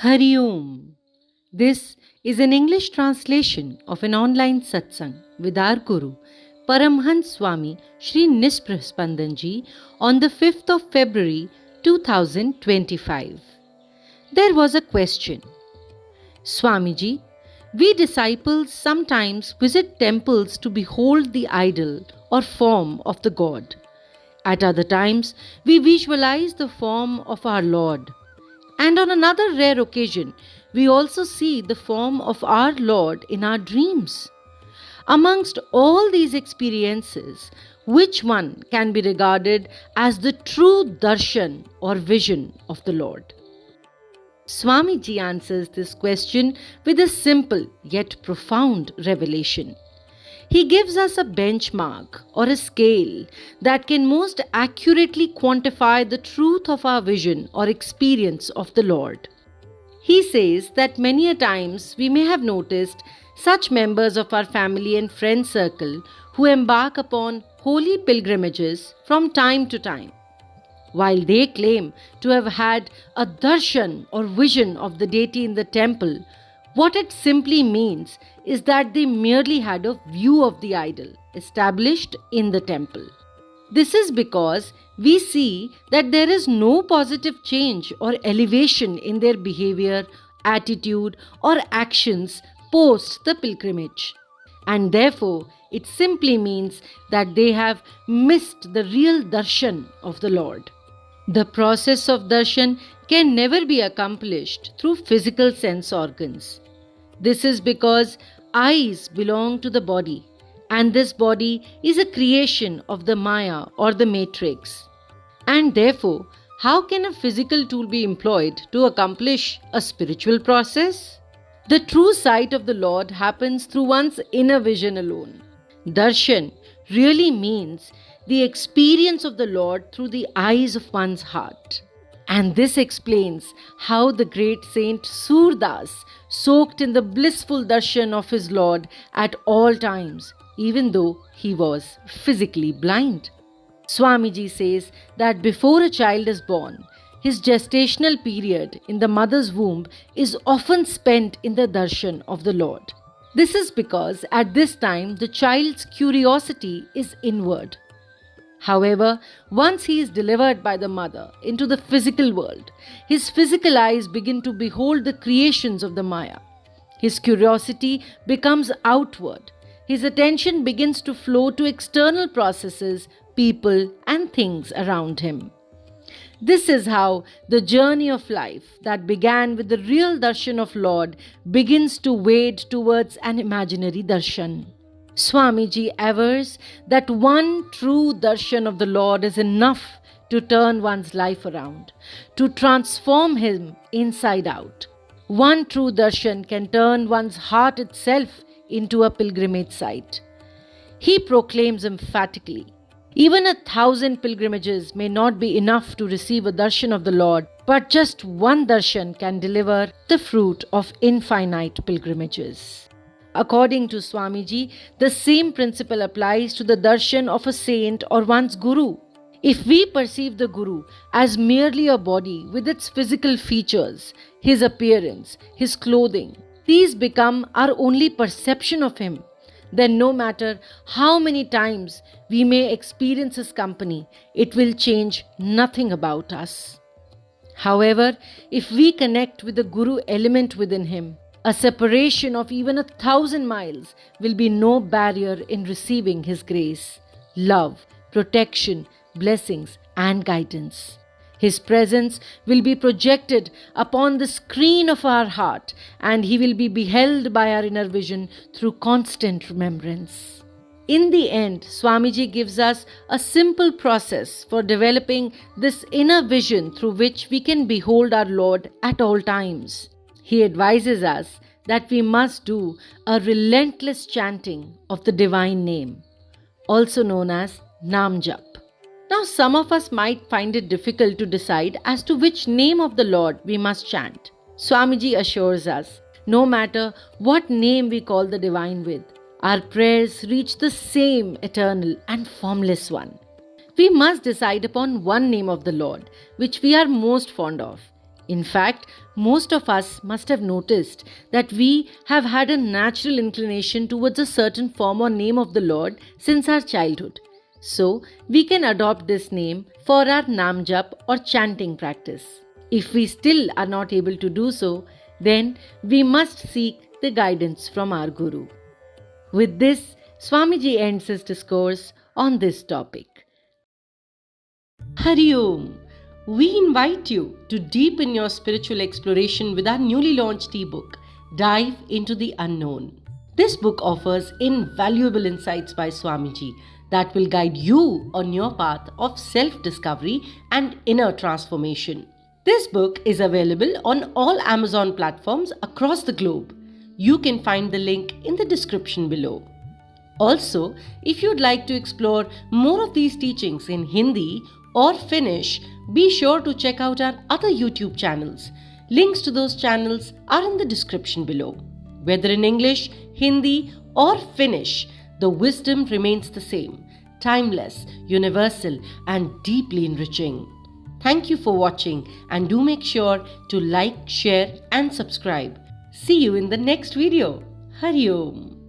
Hari Om. This is an English translation of an online satsang with our Guru, Paramhans Swami Shri Nispraspandanji on the 5th of February 2025. There was a question. Swamiji, we disciples sometimes visit temples to behold the idol or form of the God. At other times, we visualize the form of our Lord. And on another rare occasion, we also see the form of our Lord in our dreams. Amongst all these experiences, which one can be regarded as the true darshan or vision of the Lord? Swamiji answers this question with a simple yet profound revelation. He gives us a benchmark or a scale that can most accurately quantify the truth of our vision or experience of the Lord. He says that many a times we may have noticed such members of our family and friend circle who embark upon holy pilgrimages from time to time. While they claim to have had a darshan or vision of the deity in the temple, what it simply means is that they merely had a view of the idol established in the temple. This is because we see that there is no positive change or elevation in their behavior, attitude, or actions post the pilgrimage. And therefore, it simply means that they have missed the real darshan of the Lord. The process of darshan can never be accomplished through physical sense organs. This is because eyes belong to the body, and this body is a creation of the Maya or the matrix. And therefore, how can a physical tool be employed to accomplish a spiritual process? The true sight of the Lord happens through one's inner vision alone. Darshan really means the experience of the Lord through the eyes of one's heart. And this explains how the great saint Surdas soaked in the blissful darshan of his Lord at all times, even though he was physically blind. Swamiji says that before a child is born, his gestational period in the mother's womb is often spent in the darshan of the Lord. This is because at this time the child's curiosity is inward. However, once he is delivered by the mother into the physical world, his physical eyes begin to behold the creations of the Maya. His curiosity becomes outward. His attention begins to flow to external processes, people, and things around him. This is how the journey of life that began with the real darshan of Lord begins to wade towards an imaginary darshan. Swamiji avers that one true darshan of the Lord is enough to turn one's life around, to transform him inside out. One true darshan can turn one's heart itself into a pilgrimage site. He proclaims emphatically, even 1,000 pilgrimages may not be enough to receive a darshan of the Lord, but just one darshan can deliver the fruit of infinite pilgrimages. According to Swamiji, the same principle applies to the darshan of a saint or one's guru. If we perceive the guru as merely a body with its physical features, his appearance, his clothing, these become our only perception of him, then no matter how many times we may experience his company, it will change nothing about us. However, if we connect with the guru element within him, a separation of even 1,000 miles will be no barrier in receiving his grace, love, protection, blessings, and guidance. His presence will be projected upon the screen of our heart, and he will be beheld by our inner vision through constant remembrance. In the end, Swamiji gives us a simple process for developing this inner vision through which we can behold our Lord at all times. He advises us that we must do a relentless chanting of the divine name, also known as Nam Jap. Now, some of us might find it difficult to decide as to which name of the Lord we must chant. Swamiji assures us, no matter what name we call the divine with, our prayers reach the same eternal and formless one. We must decide upon one name of the Lord, which we are most fond of, In fact, most of us must have noticed that we have had a natural inclination towards a certain form or name of the Lord since our childhood. So, we can adopt this name for our namjap or chanting practice. If we still are not able to do so, then we must seek the guidance from our Guru. With this, Swamiji ends his discourse on this topic. Hari Om. We invite you to deepen your spiritual exploration with our newly launched ebook, Dive into the Unknown. This book offers invaluable insights by Swamiji that will guide you on your path of self-discovery and inner transformation. This book is available on all Amazon platforms across the globe. You can find the link in the description below. Also, if you'd like to explore more of these teachings in Hindi or Finnish, be sure to check out our other YouTube channels. Links to those channels are in the description below. Whether in English, Hindi, or Finnish, the wisdom remains the same, timeless, universal, and deeply enriching. Thank you for watching, and do make sure to like, share, and subscribe. See you in the next video. Hari Om.